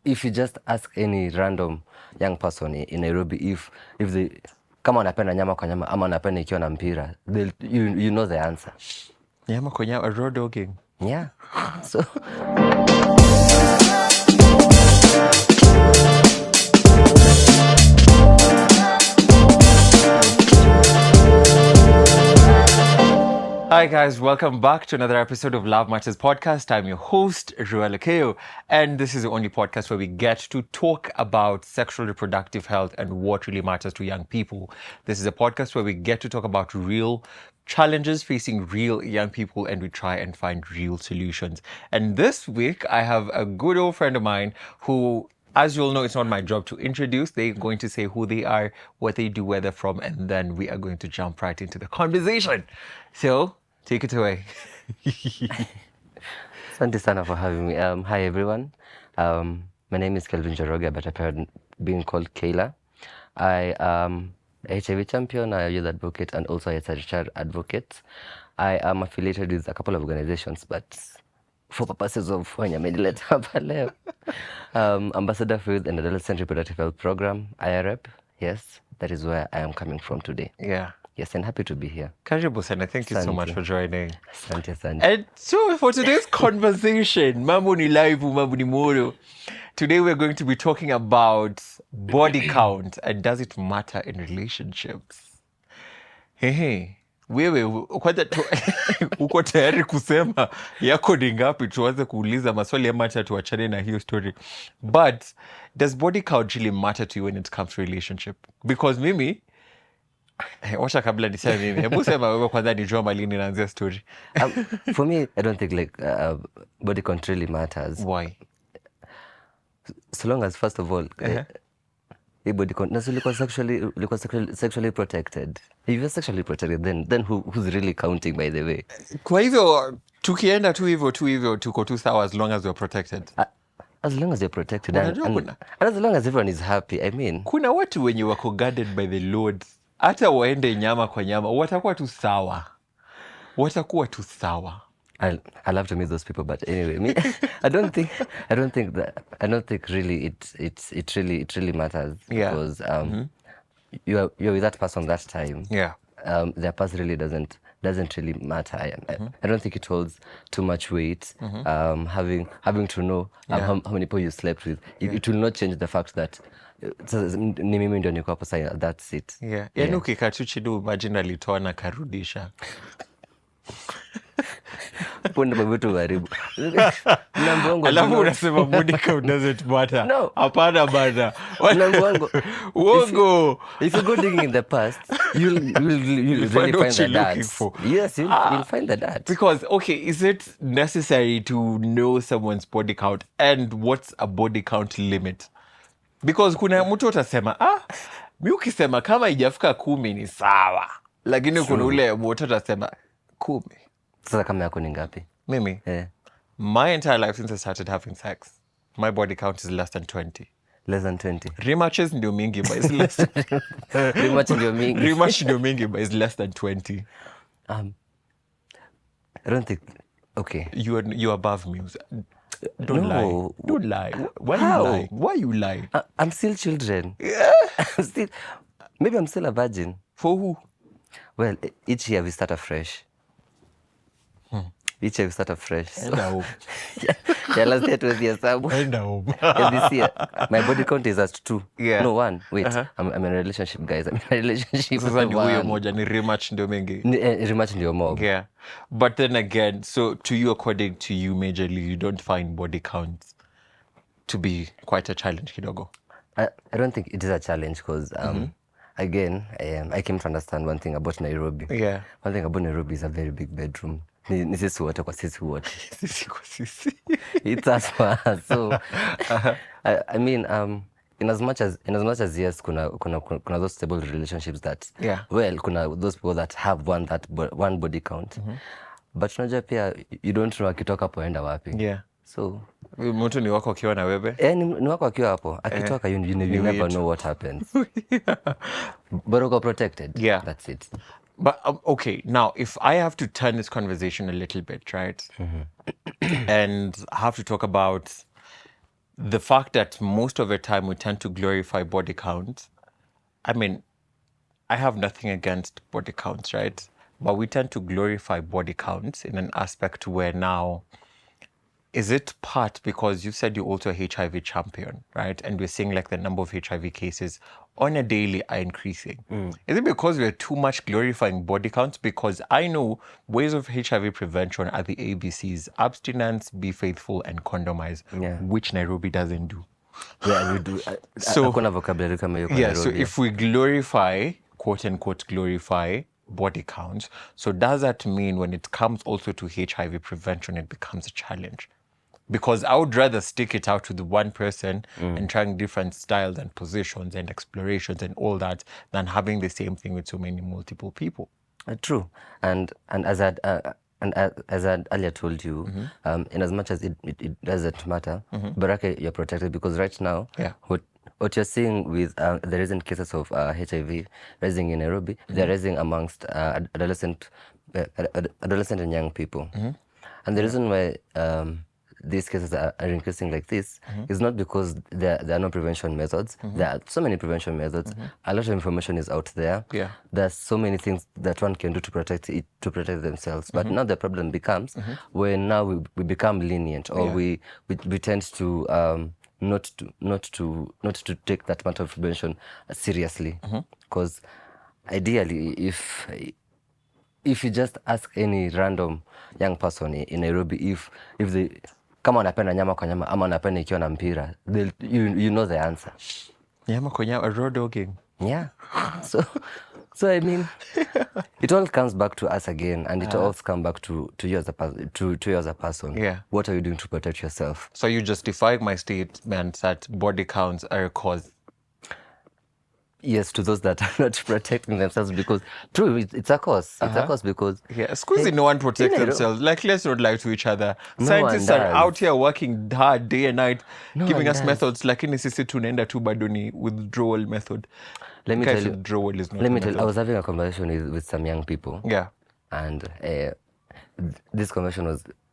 if you just ask any random young person in Nairobi if they kama wanapenda nyama kwa nyama ama wanapenda ikiwa na mpira, you know the answer. Nyama kwa nyama, raw dogging. Yeah. So Hi guys, welcome back to another episode of Love Matters Podcast. I'm your host, Joel Akeo, and this is the only podcast where we get to talk about sexual reproductive health and what really matters to young people. This is a podcast where we get to talk about real challenges facing real young people and we try and find real solutions. And this week, I have a good old friend of mine who, as you all know, it's not my job to introduce. They're going to say who they are, what they do, where they're from, and then we are going to jump right into the conversation. So, take it away. Asante sana for having me. Hi everyone. My name is Kelvin Joroga, but I've heard being called Kayla. I am a HIV champion, a youth advocate, and also a child advocate. I am affiliated with a couple of organizations, but for purposes of when I'm Ambassador for Youth and Adolescent Reproductive Health Program, IREP. Yes, that is where I am coming from today. Yeah. Yes, and happy to be here. Karibu sana. Thank you so much for joining. Asante. And so for today's conversation, mambo ni live, mambo ni moro. Today we're going to be talking about body count and does it matter in relationships? Hehe. Wewe kwanza uko tayari kusema yako ni ngapi tuanze kuuliza maswali ama acha tuachane na hiyo story. But does body count really matter to you when it comes to relationship? Because mimi washa kabla niseme mimi. Hebu sema wewe kwanza nijua malini naanzia story. For me, I don't think like body count really matters. Why? So long as first of all, body count, na sexually protected. If you're sexually protected, then who's really counting, by the way? Kwa hivyo tukienda tu hivyo tuko tu sawa as long as you're protected. As long as you're protected and as long as everyone is happy. I mean, kuna watu wenye wako guarded by the Lord, hata waende nyama kwa nyama watakuwa tu sawa. I love to meet those people, but anyway, me, I don't think really it really matters. Yeah. Because you're with that person that time. Yeah. Their past really doesn't really matter. I don't think it holds too much weight. Having to know how many people you slept with, it will not change the fact that ni mimi ndio niko hapo sasa. That's it. Yeah. Yaani ukikaa tu chini imagine alitoa na karudisha. Punde mabutu karibu. Alafu unasema body count doesn't matter. No. Hapana bana. Uongo. If you go digging in the past, you'll really find the dots. Yes, you'll find the dots. Because, okay, is it necessary to know someone's body count? And what's a body count limit? Because kuna mtu utasema, mi ukisema kama ijafika 10 ni sawa. Lakini kuna ule mtu utasema 10. Sasa kama yako ni ngapi? Mimi? My entire life since I started having sex, my body count is less than 20. Less than 20. Rematches ndio mingi, but it's less. Rematch ndio mingi. Rematch ndio mingi, but it's less than 20. I don't think. Okay. You're above me. Don't No. lie. Don't lie. Why How? you lie? Why you lie? I'm still children. Maybe I'm still a virgin. For who? Well, each year we start afresh. Each year we start afresh. So, last year it was the sub. This year, my body count is at 2. Yeah. No, 1. Wait, I'm in a relationship, guys. I'm in a relationship. Sasa ni huyo moja ni rematch ndio mingi. Rematch ndio mob. Yeah. But then again, so to you, according to you, majorly, you don't find body counts to be quite a challenge, kidogo. I don't think it is a challenge because, again, I came to understand one thing about Nairobi. Yeah. One thing about Nairobi is a very big bedroom. Ni sisi wote kwa sisi wote. Sisi kwa sisi. It's us for us. So, I mean, in as much as yes, kuna those stable relationships that, well, kuna those people that have one body count. But unajua pia you don't know akitoka poenda wapi. Yeah. So mtu ni wako akiwa na wewe? Ni wako akiwa hapo. Akitoka you never know what happens. But uko protected. Yeah. That's it. But okay, now if I have to turn this conversation a little bit, right? And have to talk about the fact that most of the time we tend to glorify body counts, I mean, I have nothing against body counts, right? But we tend to glorify body counts in an aspect where now, is it part because you said you're also a HIV champion, right? And we're seeing like the number of HIV cases on a daily are increasing. Is it because we're too much glorifying body counts? Because I know ways of HIV prevention are the ABCs: abstinence, be faithful, and condomize, Yeah. which Nairobi doesn't do. Yeah, we do. So- Hakuna vocabulary kama hiyo kwa Yeah, so Nairobi. if we glorify, quote unquote, glorify body counts, so does that mean when it comes also to HIV prevention, it becomes a challenge? Because I would rather stick it out to the one person and trying different styles and positions and explorations and all that than having the same thing with so many multiple people. True, and as I'd earlier told you, in as much as it doesn't matter, Baraka, you're protected because right now, Yeah. what you're seeing with the recent cases of HIV rising in Nairobi, they're rising amongst adolescent and young people, and the reason why these cases are increasing like this is not because there are no prevention methods. There are so many prevention methods. A lot of information is out there. Yeah. There's so many things that one can do to protect themselves. But now the problem becomes when now we become lenient, or we tend to not to take that matter of prevention seriously. Because ideally, if you just ask any random young person in Nairobi if they kama wanapenda nyama kwa nyama ama wanapenda ikiwa na mpira, you know the answer. Nyama kwa nyama, raw dogging. Yeah. So I mean, it all comes back to us again, and it all comes back to you as a person. Yeah. What are you doing to protect yourself? So you justifying my statement that body counts are a cause? Yes, to those that are not protecting themselves, because true, it's a cause. It's a cause because Yeah, squeeze no one protects themselves. Like, let's not lie to each other. No Scientists one are does. out here working hard day and night, giving one us does. methods. Lakini sisi tunaenda tu bado ni withdrawal method. let me Guys, tell you. withdrawal is not Let a me tell you, I method. was having a conversation with some young people. Yeah. And this conversation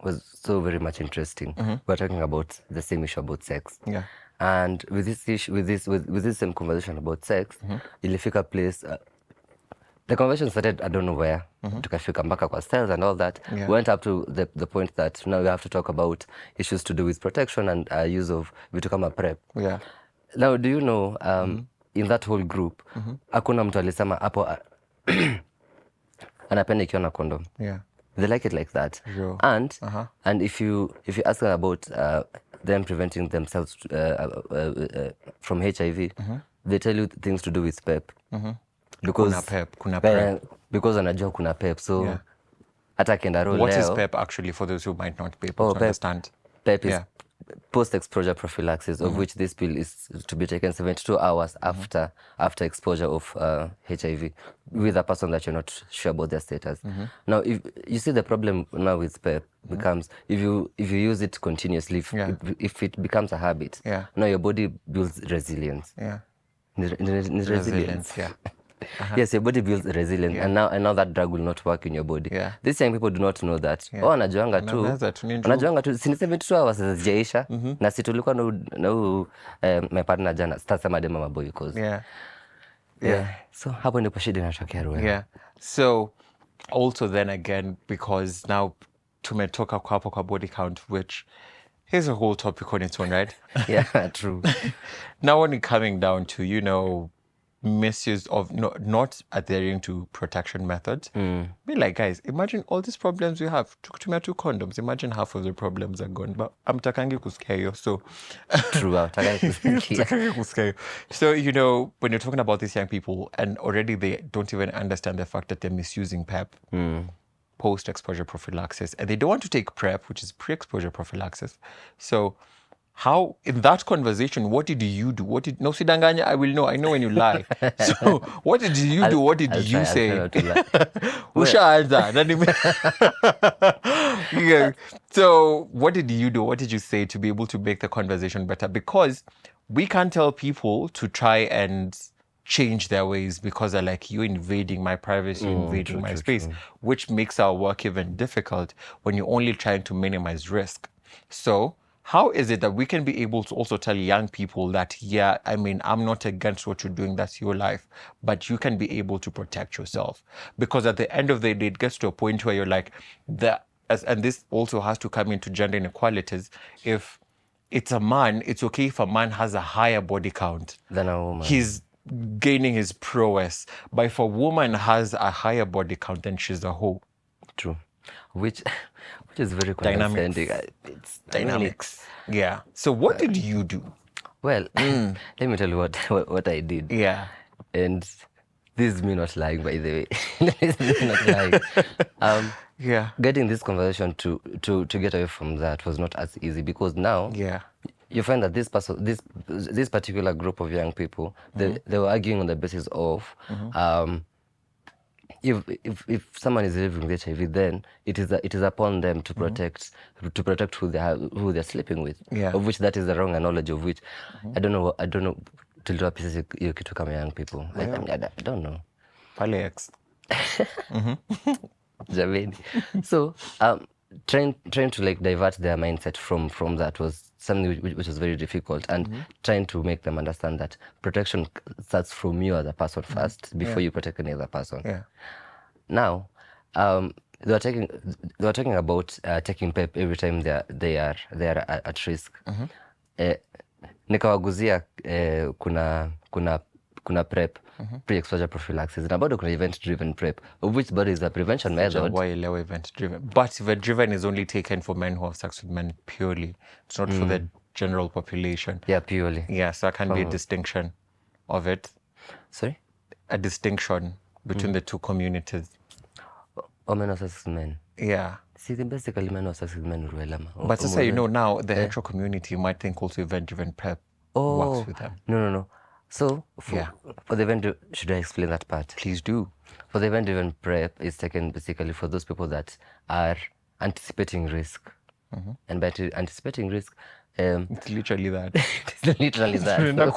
was so very much interesting. We're talking about the same issue about sex. Yeah. And with this issue, with this same conversation about sex, ilifika place. The conversation started, I don't know where. Tukafika mpaka kwa styles and all that. Yeah. Went up to the point that now we have to talk about issues to do with protection and use of vitu kama PrEP. Yeah. Now, do you know, in that whole group, hakuna mtu alisema hapo anapenda ikiwa na condom. Yeah. They like it like that. Sure. And if you ask them about them preventing themselves from HIV, they tell you things to do with PrEP. Because Kuna PrEP. Because anajua kuna PrEP. So Yeah. hata akienda roho What is leo, PEP actually for those who might not be able to PrEP. understand? PrEP is Yeah. post-exposure prophylaxis, of which this pill is to be taken 72 hours after exposure of HIV with a person that you're not sure about their status. Now, if you see the problem now with PrEP becomes if you use it continuously, if it becomes a habit, Yeah. now your body builds resilience. Yeah. Resilience. Yeah. Yes, your body builds resilience, and now that drug will not work in your body. Yeah. These young people do not know that. Oh, wanajuanga tu. Wanaweza tu ni Wanajuanga tu si 72 hours hazijaisha. Na si tulikuwa na my partner jana, sitasema dema maboy because. Yeah. Yeah. So hapo ndipo shida inatokea Ruel. Yeah. So also then again, because now tumetoka kwa hapo kwa body count, which is a whole topic on its own, right? Yeah, true. Now when it coming down to, misuse of not adhering to protection methods, be like, guys, imagine all these problems we have. Tukutumia 2 condoms. Imagine half of the problems are gone. But I'm takangi kusikia hiyo, so True. Takangi kusikia hiyo. So, when you're talking about these young people and already they don't even understand the fact that they're misusing PrEP, post-exposure prophylaxis, and they don't want to take PrEP, which is pre-exposure prophylaxis. So how, in that conversation, what did you do? No, sidanganya, I will know. I know when you lie. So what did you do? What did you say? Ushaanza. Yeah. So what did you do? What did you say to be able to make the conversation better? Because we can't tell people to try and change their ways because they're like, you're invading my privacy, invading my space, which makes our work even difficult when you're only trying to minimize risk. So how is it that we can be able to also tell young people that, yeah, I mean, I'm not against what you're doing, that's your life, but you can be able to protect yourself? Because at the end of the day, it gets to a point where you're like, and this also has to come into gender inequalities. If it's a man, it's okay if a man has a higher body count Than a woman. He's gaining his prowess. But if a woman has a higher body count, then she's a hoe. True. Which is very condescending. It's Dynamics. Yeah. So what did you do? Well, let me tell you what I did. Yeah. And this is me not lying, by the way. This is me not lying. Yeah. Getting this conversation to get away from that was not as easy, because now Yeah. you find that this particular group of young people, they were arguing on the basis of if someone is living with HIV, then it is upon them to protect who they're sleeping with. Yeah. Of which that is the wrong knowledge, of which I don't know tulitoa pieces hiyo kitu kama young people. I don't know. Pale X. Jameni. So trying to like divert their mindset from that was something which was very difficult, and trying to make them understand that protection starts from you as a person first before you protect any other person. Yeah. Now, they were talking about taking PEP every time they are at risk. Nikawaguzia kuna PrEP, pre-exposure prophylaxis, na bado kuna event-driven PrEP, of which bado is a prevention method. Why event-driven? But event-driven is only taken for men who have sex with men purely. It's not for the general population. Yeah, purely. Yeah, so that can be a distinction of it. Sorry? A distinction between the two communities. Or men of sex with men. Yeah. See, basically men of sex with men. But to say, now the hetero community might think also event-driven PrEP works with them. No. So, for the event, should I explain that part? Please do. For the event-driven PrEP, is taken basically for those people that are anticipating risk. And by anticipating risk, it's literally that. It's literally that. Unaenda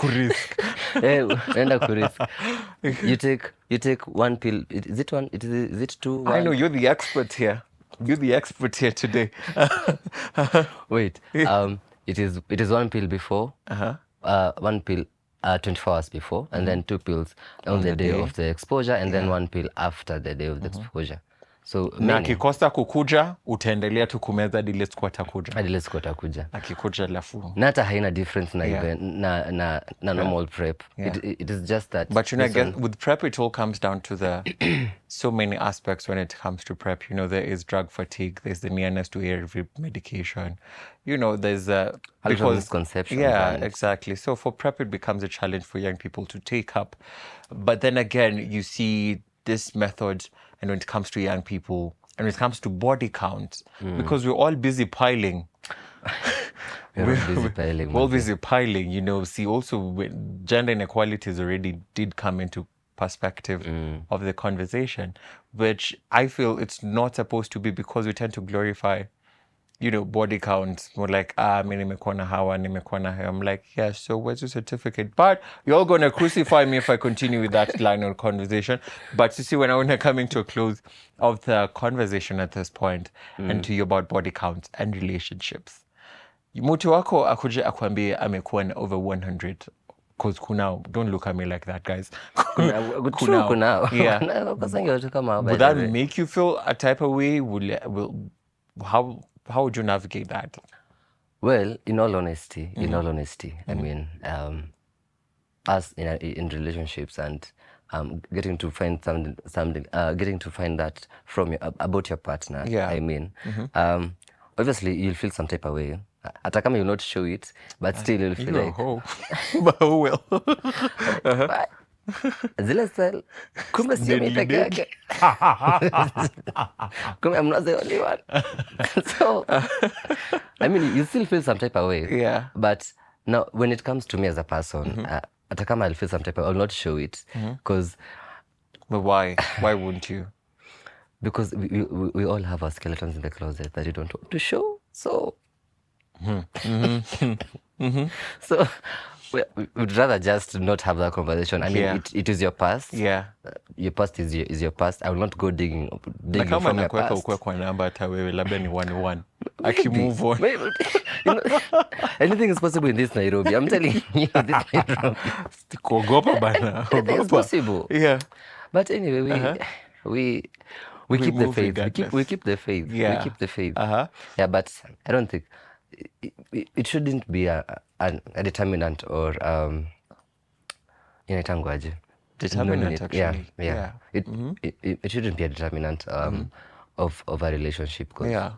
kurisk. You take one pill. Is it one? Is it two? One? I know you're the expert here. You're the expert here today. Wait. It is one pill before. One pill 24 hours before, and then two pills on the day of the exposure, and then one pill after the day of the exposure. So na akikosa kukuja utaendelea tu kumeza hadi ile siku atakuja. Hadi ile siku atakuja. Akikuja alafu. Na hata haina difference na normal PrEP. It is just that. But I guess with PrEP it all comes down to the so many aspects when it comes to PrEP. There is drug fatigue, there's the nearness to ARV medication. There's a lot of misconceptions. Yeah, exactly. So for PrEP it becomes a challenge for young people to take up. But then again, you see this method, and when it comes to young people, and when it comes to body count, because we're all busy piling. We're all busy piling. See, also when gender inequalities already did come into perspective of the conversation, which I feel it's not supposed to be, because we tend to glorify body count, more like, nimekuwa na hawa, nimekuwa na hawa. I'm like, yeah, so where's your certificate? But you're all going to crucify me if I continue with that line of conversation. But you see, when I want to coming to a close of the conversation at this point, and to you about body count and relationships. Mtu wako akuje akwambie amekuwa na over 100. Because kunao, don't look at me like that, guys. Kunao. Yeah. Would that make you feel a type of way? How would you navigate that? Well, in all honesty, I mean, us in relationships and getting to find something, getting to find that from about your partner. Yeah. I mean, obviously you'll feel some type of way. Hata kama you'll not show it, but still you'll feel like. But who will? Zile cell, kumbe sio mimi peke yake. Kumbe I'm not the only one. So, I mean, you still feel some type of way. Yeah. But now, when it comes to me as a person, hata kama I'll feel some type of way, I'll not show it. Because. But why? Why wouldn't you? Because we all have our skeletons in the closet that you don't want to show. So. So, We'd rather just not have that conversation. I mean, Yeah. it is your past. Yeah. Your past is your past. I will not go digging Na kama from your nakuweka past. ukwe kwa namba hata wewe labda ni 1-1. Akimove on. Maybe, you know, anything is possible in this Nairobi. I'm telling you, this Nairobi. Kuogopa bana. Anything is possible. Yeah. But anyway, we keep the move faith. regardless. We keep the faith. Yeah. We keep the faith. Uh-huh. Yeah, but I don't think it shouldn't be a determinant or inaitangwaje? Determinant, actually. Yeah. It shouldn't be a determinant of a relationship. 'Cause Yeah.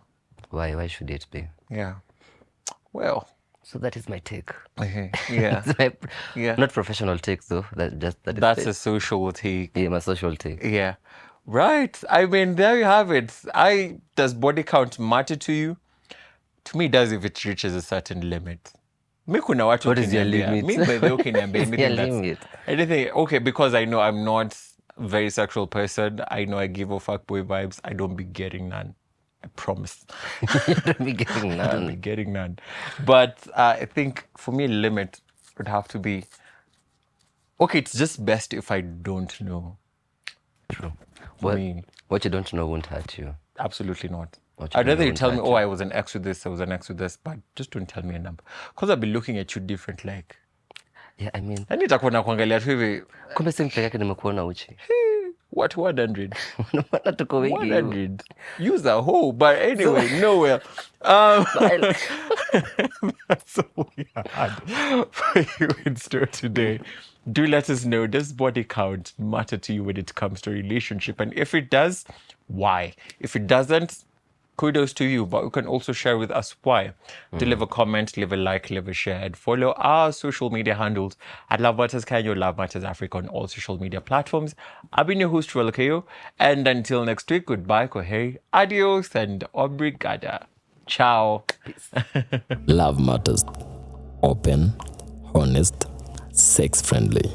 Why should it be? Yeah. Well. So that is my take. Yeah. It's my Yeah. not professional take though. That's a social take. Yeah, my social take. Yeah. Right. I mean, there you have it. Does body count matter to you? To me, it does if it reaches a certain limit. Mi kuna watu What is your ukiniambia, limit? mi baby ukiniambia What's your anything that's limit? anything. Okay, because I know I'm not a very sexual person. I know I give off fuckboy vibes. I don't be getting none. I promise. You don't be getting I don't none. be getting none. But I think for me, limit would have to be, okay, it's just best if I don't know. True. For me, What you don't know won't hurt you. absolutely not. What you I'd don't rather know you tell me, won't oh, hurt I was an ex with this, I was an ex with this, but just don't tell me a number. Because I'll be looking at you different, like, Yeah, I mean, yani nitakuwa na kuangalia tu hivi, kumbe si peke yake nimekuona uchi. what 100? Mbona tuko wengi hivyo? 100. Use a hoe, but anyway, nowhere. That's all we had for you in store today. Do let us know, does body count matter to you when it comes to a relationship? And if it does, why? If it doesn't, kudos to you, but you can also share with us why. Do leave a comment, leave a like, leave a share, and follow our social media handles at Love Matters Kenya, Love Matters Africa on all social media platforms. I've been your host, Ruelakeo, and until next week, goodbye, kohei, adios, and obrigada. Ciao. Love Matters. Open, honest, sex friendly.